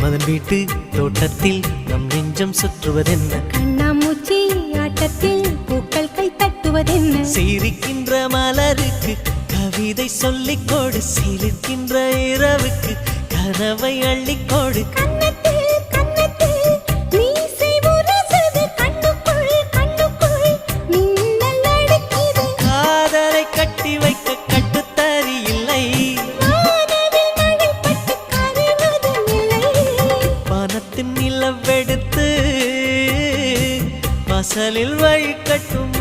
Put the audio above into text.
மன்மதன் வீட்டு தோட்டத்தில் நம் நெஞ்சம் சுற்றுவதென்ன கண்ணாமூச்சி ஆட்டத்தில் பூக்கள் கை தட்டுவதென்ன சிரிக்கின்ற மலருக்கு கவிதை சொல்லிக்கோடு சிலிர்க்கின்ற இரவுக்கு கனவை அள்ளிக்கோடு காதலை கட்டி வைக்க கட்டுத்தறி இல்லை பணத்தின் நிலவெடுத்து வாசலில் வழி கட்டும்